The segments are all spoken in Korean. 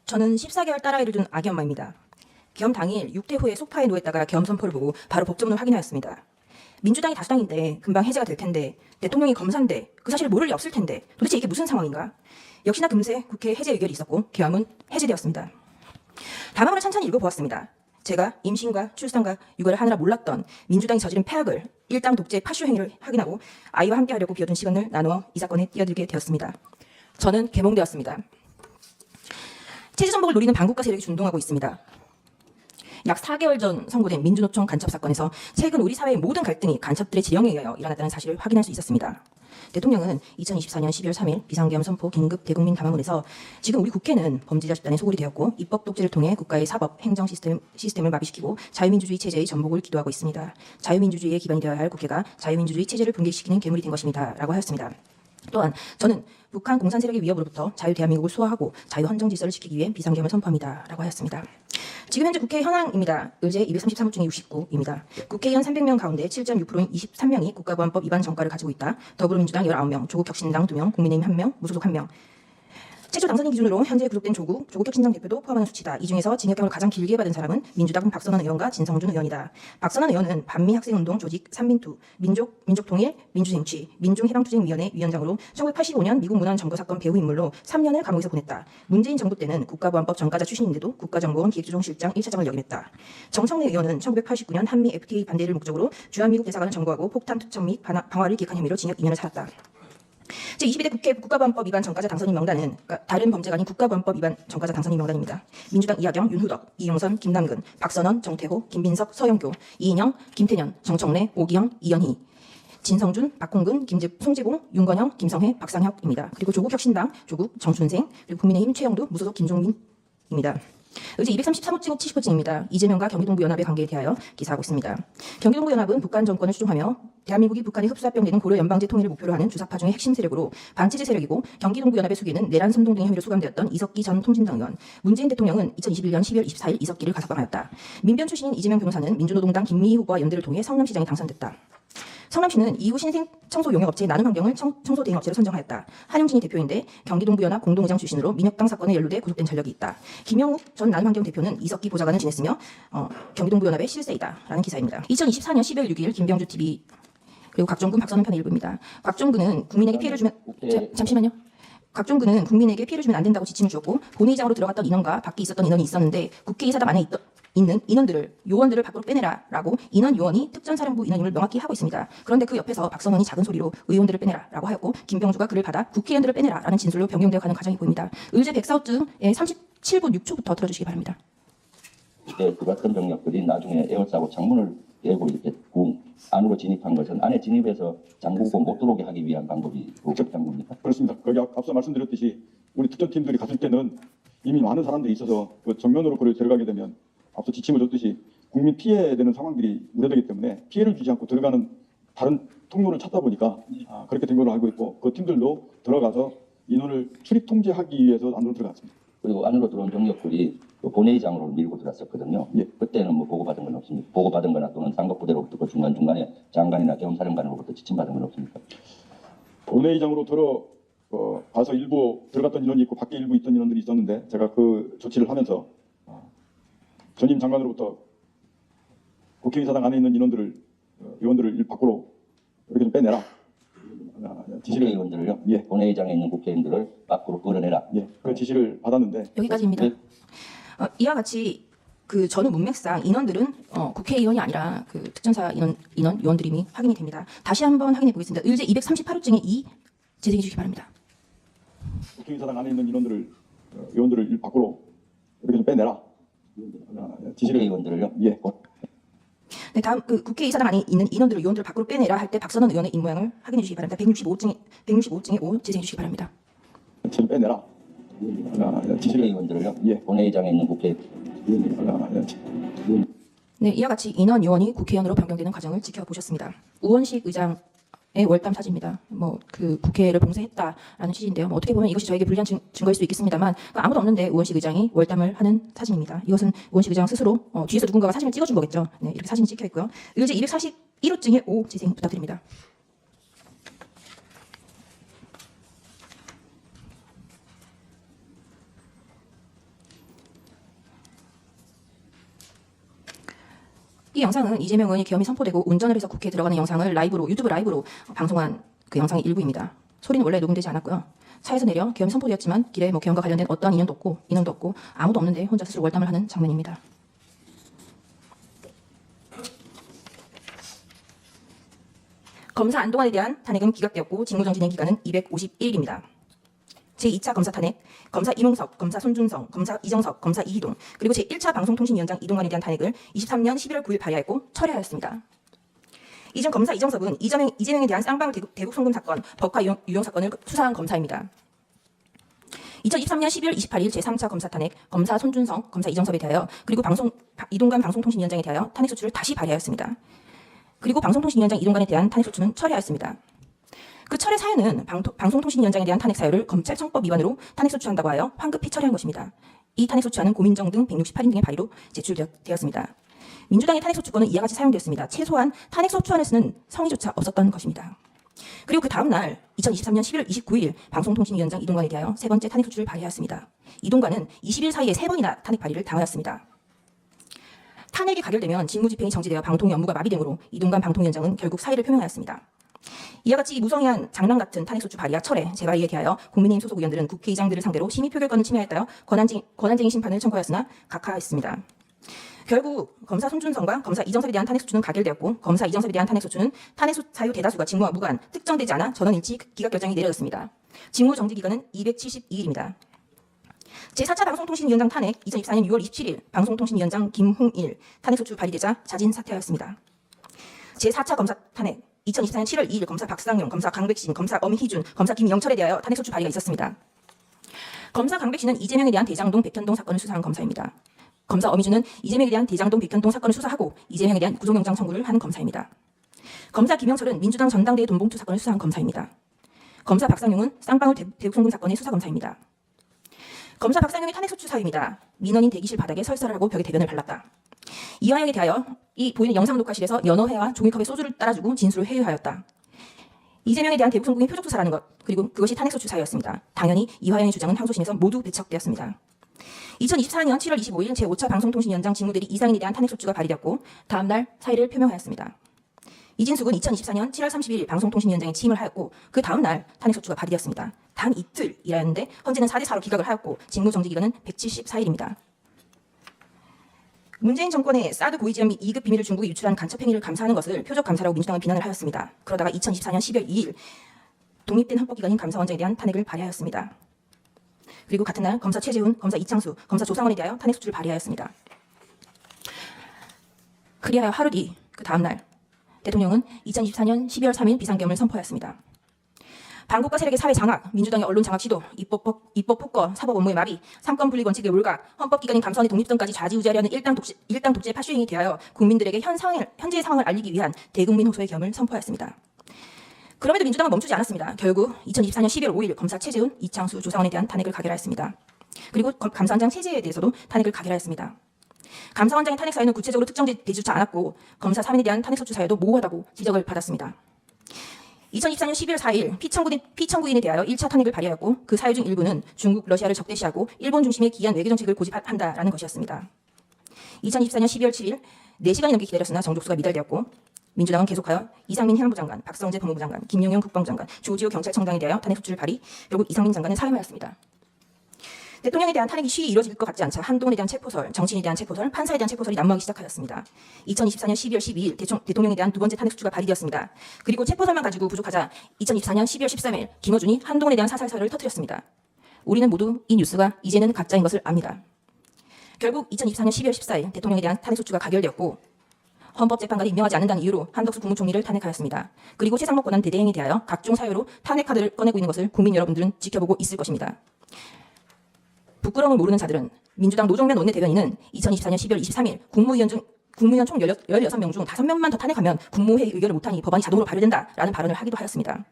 저는 14개월 딸아이를 둔 아기 엄마입니다. 겸 당일 6대 후에 소파에 누워있다가 겸 선포를 보고 바로 법조문을 확인하였습니다. 민주당이 다수당인데 금방 해제가 될 텐데 대통령이 검사인데 그 사실을 모를 리 없을 텐데 도대체 이게 무슨 상황인가? 역시나 금세 국회 해제 의결이 있었고 계엄은 해제되었습니다. 다음으로 찬찬히 읽어보았습니다. 제가 임신과 출산과 육아를 하느라 몰랐던 민주당이 저지른 폐악을 일당 독재 파쇼 행위를 확인하고 아이와 함께하려고 비워둔 시간을 나누어 이 사건에 뛰어들게 되었습니다. 저는 개몽되었습니다. 체제 정복을 노리는 반국가 세력이 준동하고 있습니다. 약 4개월 전 선고된 민주노총 간첩 사건에서 최근 우리 사회의 모든 갈등이 간첩들의 지령에 의하여 일어났다는 사실을 확인할 수 있었습니다. 대통령은 2024년 12월 3일 비상계엄 선포 긴급 대국민 담화문에서 지금 우리 국회는 범죄자 집단의 소굴이 되었고 입법 독재를 통해 국가의 사법, 행정 시스템을 마비시키고 자유민주주의 체제의 전복을 기도하고 있습니다. 자유민주주의의 기반이 되어야 할 국회가 자유민주주의 체제를 붕괴시키는 괴물이 된 것입니다. 라고 하였습니다. 또한 저는 북한 공산 세력의 위협으로부터 자유 대한민국을 수호하고 자유 헌정 질서를 지키기 위해 비상계엄을 선포합니다. 라고 하였습니다. 지금 현재 국회 현황입니다. 의제 233호 중에 69입니다. 국회의원 300명 가운데 7.6%인 23명이 국가보안법 위반 전과를 가지고 있다. 더불어민주당 19명, 조국혁신당 2명, 국민의힘 1명, 무소속 1명. 최초 당선인 기준으로 현재 구속된 조국혁신당 대표도 포함하는 수치다. 이 중에서 징역형을 가장 길게 받은 사람은 민주당 박선원 의원과 진성준 의원이다. 박선원 의원은 반미학생운동 조직 삼민투, 민족통일, 민주쟁취, 민중해방투쟁위원회 위원장으로 1985년 미국 문안 점거 사건 배후 인물로 3년을 감옥에서 보냈다. 문재인 정부 때는 국가보안법 전과자 출신인데도 국가정보원 기획조정실장 1차장을 역임했다. 정청래 의원은 1989년 한미 FTA 반대를 목적으로 주한미국 대사관을 점거하고 폭탄 투척 및 방화를 기획한 혐의로 징역 2년을 살았다. 제22대 국회 국가보안법 위반 전과자 당선인 명단은 그러니까 다른 범죄가 아닌 국가보안법 위반 전과자 당선인 명단입니다. 민주당 이하경, 윤후덕, 이용선, 김남근, 박선원, 정태호, 김빈석, 서영교, 이인영, 김태년, 정청래, 오기영, 이연희, 진성준, 박홍근, 송재봉, 윤건영, 김성회, 박상혁입니다. 그리고 조국혁신당, 조국, 정춘생, 그리고 국민의힘 최영도, 무소속 김종민입니다. 의제 233호증 70호증입니다. 이재명과 경기동부연합의 관계에 대하여 기사하고 있습니다. 경기동부연합은 북한 정권을 추종하며 대한민국이 북한에 흡수합병되는 고려 연방제 통일을 목표로 하는 주사파 중의 핵심 세력으로 반체제 세력이고 경기동부연합의 수기에는 내란 선동 등의 혐의로 수감되었던 이석기 전 통진당 의원, 문재인 대통령은 2021년 12월 24일 이석기를 가석방하였다. 민변 출신인 이재명 변호사는 민주노동당 김미희 후보와 연대를 통해 성남시장에 당선됐다. 성남시는 이후 신생 청소 용역업체 나눔환경을 청소 대행업체로 선정하였다. 한용진이 대표인데 경기동부연합 공동의장 출신으로 민혁당 사건에 연루돼 구속된 전력이 있다. 김영욱 전 나눔환경 대표는 이석기 보좌관을 지냈으며 경기동부연합의 실세이다. 라는 기사입니다. 2024년 12월 6일 김병주 TV 그리고 각종근 박선원 편 일부입니다. 각종근은 국민에게 피해를 주면 잠시만요. 각종근은 국민에게 피해를 주면 안 된다고 지침을 주었고 본회의장으로 들어갔던 인원과 밖에 있었던 인원이 있었는데 국회의사당 안에 있는 요원들을 밖으로 빼내라라고 인원 요원이 특전사령부 인원임을 명확히 하고 있습니다. 그런데 그 옆에서 박선원이 작은 소리로 의원들을 빼내라라고 하였고 김병주가 그를 받아 국회의원들을 빼내라라는 진술로 변경되어 가는 과정이 보입니다. 의제 104호증의 37분 6초부터 들어주시기 바랍니다. 그 같은 병력들이 나중에 에어싸고 창문을 깨고 이렇게 군 안으로 진입한 것은 안에 진입해서 장군고 못 들어오게 하기 위한 방법이 적절한 겁니까? 그렇습니다. 거기 앞서 말씀드렸듯이 우리 특전팀들이 갔을 때는 이미 많은 사람들이 있어서 그 정면으로 그를 들어가게 되면 앞서 지침을 줬듯이 국민 피해되는 상황들이 우려되기 때문에 피해를 주지 않고 들어가는 다른 통로를 찾다 보니까 그렇게 된 걸로 알고 있고 그 팀들도 들어가서 인원을 출입 통제하기 위해서 안으로 들어갔습니다. 그리고 안으로 들어온 병력들이 그 본회의장으로 밀고 들어갔었거든요. 예. 그때는 뭐 보고받은 건 없습니까? 보고받은 거나 또는 상급부대로부터 그 중간중간에 장관이나 경사령관으로부터 지침받은 건 없습니까? 본회의장으로 가서 일부 들어갔던 인원이 있고 밖에 일부 있던 인원들이 있었는데 제가 그 조치를 하면서 전임 장관으로부터 국회의사당 안에 있는 의원들을 밖으로 이렇게 좀 빼내라. 지시를 국회의원들을요? 예. 본회의장에 있는 국회의원들을 밖으로 끌어내라. 예, 그 지시를 받았는데 여기까지입니다. 이와 같이 그 전후 문맥상 인원들은 국회의원이 아니라 그 특전사 인원 요원들임이 확인이 됩니다. 다시 한번 확인해 보겠습니다. 의제 238호증의 2 재생해 주시기 바랍니다. 국회의사당 안에 있는 의원들을 밖으로 이렇게 좀 빼내라. 지시를 국회의원들을요? 예. 네, 다음 그 국회의사당 안에 있는 요원들을 밖으로 빼내라 할 때 박선원 의원의 입모양을 확인해 주시기 바랍니다. 165호증의 5 재생해 주시기 바랍니다. 지시를 빼내라. 지시를 국회의원들을요? 예. 본회의장에 있는 네, 이와 같이 인원 요원이 국회의원으로 변경되는 과정을 지켜보셨습니다. 우원식 의장의 월담 사진입니다. 그 국회를 봉쇄했다라는 취지인데요. 어떻게 보면 이것이 저에게 불리한 증거일 수 있겠습니다만 아무도 없는데 우원식 의장이 월담을 하는 사진입니다. 이것은 우원식 의장 스스로 뒤에서 누군가가 사진을 찍어준 거겠죠. 네, 이렇게 사진이 찍혀 있고요. 의제 241호증의 5 재생 부탁드립니다. 이 영상은 이재명 의원이 계엄이 선포되고 운전을 해서 국회에 들어가는 영상을 라이브로 유튜브 라이브로 방송한 그 영상의 일부입니다. 소리는 원래 녹음되지 않았고요. 차에서 내려 계엄이 선포되었지만 길에 계엄과 관련된 어떠한 인연도 없고 인원도 없고 아무도 없는데 혼자 스스로 월담을 하는 장면입니다. 검사 안동환에 대한 탄핵은 기각되었고 직무정 진행 기간은 251일입니다. 제2차 검사 탄핵, 검사 이몽석, 검사 손준성, 검사 이정석, 검사 이희동, 그리고 제1차 방송통신위원장 이동관에 대한 탄핵을 23년 11월 9일 발의하였고 철회하였습니다. 이중 검사 이정석은 이재명에 대한 쌍방 대국 송금 사건, 법화 유용 사건을 수사한 검사입니다. 2023년 12월 28일 제3차 검사 탄핵, 검사 손준성, 검사 이정석에 대하여 그리고 이동관 방송통신위원장에 대하여 탄핵 소추를 다시 발의하였습니다. 그리고 방송통신위원장 이동관에 대한 탄핵 소추는 철회하였습니다. 그 철회 사유는 방송통신위원장에 대한 탄핵 사유를 검찰청법 위반으로 탄핵 소추한다고 하여 황급히 철회한 것입니다. 이 탄핵 소추안은 고민정 등 168인 등의 발의로 제출되었습니다. 민주당의 탄핵 소추권은 이와 같이 사용되었습니다. 최소한 탄핵 소추안을 쓰는 성의조차 없었던 것입니다. 그리고 그 다음 날 2023년 11월 29일 방송통신위원장 이동관에 대하여 세 번째 탄핵 소추를 발의하였습니다. 이동관은 20일 사이에 3번이나 탄핵 발의를 당하였습니다. 탄핵이 가결되면 직무집행이 정지되어 방통위 업무가 마비되므로 이동관 방통위원장은 결국 사의를 표명하였습니다. 이와 같이 무성의한 장난 같은 탄핵 소추 발의와 철회, 재발의에 대하여 국민의힘 소속 의원들은 국회의장들을 상대로 심의 표결권을 침해하였다여 권한쟁의 심판을 청구하였으나 각하했습니다. 결국 검사 손준성과 검사 이정섭에 대한 탄핵 소추는 가결되었고 검사 이정섭에 대한 탄핵 소추는 탄핵 사유 대다수가 직무와 무관, 특정되지 않아 전원일치 기각 결정이 내려졌습니다. 직무 정지 기간은 272일입니다. 제4차 방송통신위원장 탄핵 2024년 6월 27일 방송통신위원장 김홍일 탄핵 소추 발의되자 자진 사퇴하였습니다. 제4차 검사 탄핵 2024년 7월 2일 검사 박상용, 검사 강백신, 검사 엄희준, 검사 김영철에 대하여 탄핵 소추 발의가 있었습니다. 검사 강백신은 이재명에 대한 대장동 백현동 사건을 수사한 검사입니다. 검사 엄희준은 이재명에 대한 대장동 백현동 사건을 수사하고 이재명에 대한 구속영장 청구를 한 검사입니다. 검사 김영철은 민주당 전당대회 돈봉투 사건을 수사한 검사입니다. 검사 박상용은 쌍방울 대북송금 사건의 수사 검사입니다. 검사 박상용의 탄핵 소추 사유입니다. 민원인 대기실 바닥에 설사를 하고 벽에 대변을 발랐다. 이화영에 대하여 이 보이는 영상 녹화실에서 연어회와 종이컵에 소주를 따라주고 진술을 회유하였다. 이재명에 대한 대북송금이 표적수사라는 것, 그리고 그것이 탄핵 소추 사유였습니다. 당연히 이화영의 주장은 항소심에서 모두 배척되었습니다. 2024년 7월 25일 제5차 방송통신위원장 직무대리 이상인에 대한 탄핵 소추가 발의되었고 다음 날 사의를 표명하였습니다. 이진숙은 2024년 7월 30일 방송통신위원장에 취임을 하였고 그 다음 날 탄핵 소추가 발의되었습니다. 단 이틀이라였는데 현재는 4대4로 기각을 하였고 직무 정지 기간은 174일입니다. 문재인 정권의 사드 고위지원 및 2급 비밀을 중국에 유출한 간첩 행위를 감사하는 것을 표적 감사라고 민주당은 비난을 하였습니다. 그러다가 2024년 12월 2일 독립된 헌법기관인 감사원장에 대한 탄핵을 발의하였습니다. 그리고 같은 날 검사 최재훈, 검사 이창수, 검사 조상원에 대하여 탄핵 소추를 발의하였습니다. 그리하여 하루 뒤 그 다음 날 대통령은 2024년 12월 3일 비상계엄을 선포하였습니다. 반국가 세력의 사회 장악, 민주당의 언론 장악 시도, 입법 폭거, 사법 업무의 마비, 삼권 분리 원칙의 몰각, 헌법기관인 감사원의 독립성까지 좌지우지하려는 일당 독재의 파쇼행에 대하여 국민들에게 현재의 상황을 알리기 위한 대국민 호소의 계엄을 선포하였습니다. 그럼에도 민주당은 멈추지 않았습니다. 결국 2024년 12월 5일 검사 최재훈, 이창수, 조상원에 대한 탄핵을 가결하였습니다. 그리고 감사원장 체제에 대해서도 탄핵을 가결하였습니다. 감사원장의 탄핵 사유는 구체적으로 특정되지조차 않았고 검사 3인에 대한 탄핵 소추 사유도 모호하다고 지적을 받았습니다. 2024년 12월 4일 피청구인에 대하여 1차 탄핵을 발의하였고 그 사유 중 일부는 중국, 러시아를 적대시하고 일본 중심의 기이한 외교정책을 고집한다라는 것이었습니다. 2024년 12월 7일 4시간이 넘게 기다렸으나 정족수가 미달되었고 민주당은 계속하여 이상민 해양부 장관, 박성재 법무부 장관, 김용현 국방부 장관, 조지호 경찰청장에 대하여 탄핵 소추를 발의, 결국 이상민 장관은 사임하였습니다. 대통령에 대한 탄핵이 쉬이 이루어질 것 같지 않자 한동훈에 대한 체포설, 정치인에 대한 체포설, 판사에 대한 체포설이 난무하기 시작하였습니다. 2024년 12월 12일 대통령에 대한 두 번째 탄핵 소추가 발의되었습니다. 그리고 체포설만 가지고 부족하자 2024년 12월 13일 김어준이 한동훈에 대한 사살설을 터뜨렸습니다. 우리는 모두 이 뉴스가 이제는 가짜인 것을 압니다. 결국 2024년 12월 14일 대통령에 대한 탄핵 소추가 가결되었고 헌법재판관이 임명하지 않는다는 이유로 한덕수 국무총리를 탄핵하였습니다. 그리고 최상목 권한 대대행에 대하여 각종 사유로 탄핵 카드를 꺼내고 있는 것을 국민 여러분들은 지켜보고 있을 것입니다. 부끄러움을 모르는 자들은 민주당 노정면 원내대변인은 2024년 12월 23일 국무위원 총 16명 중 5명만 더 탄핵하면 국무회의 의결을 못하니 법안이 자동으로 발효된다라는 발언을 하기도 하였습니다.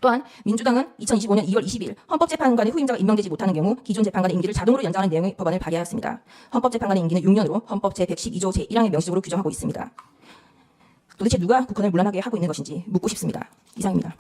또한 민주당은 2025년 2월 20일 헌법재판관의 후임자가 임명되지 못하는 경우 기존 재판관의 임기를 자동으로 연장하는 내용의 법안을 발의하였습니다. 헌법재판관의 임기는 6년으로 헌법 제112조 제1항에 명시적으로 규정하고 있습니다. 도대체 누가 국헌을 문란하게 하고 있는 것인지 묻고 싶습니다. 이상입니다.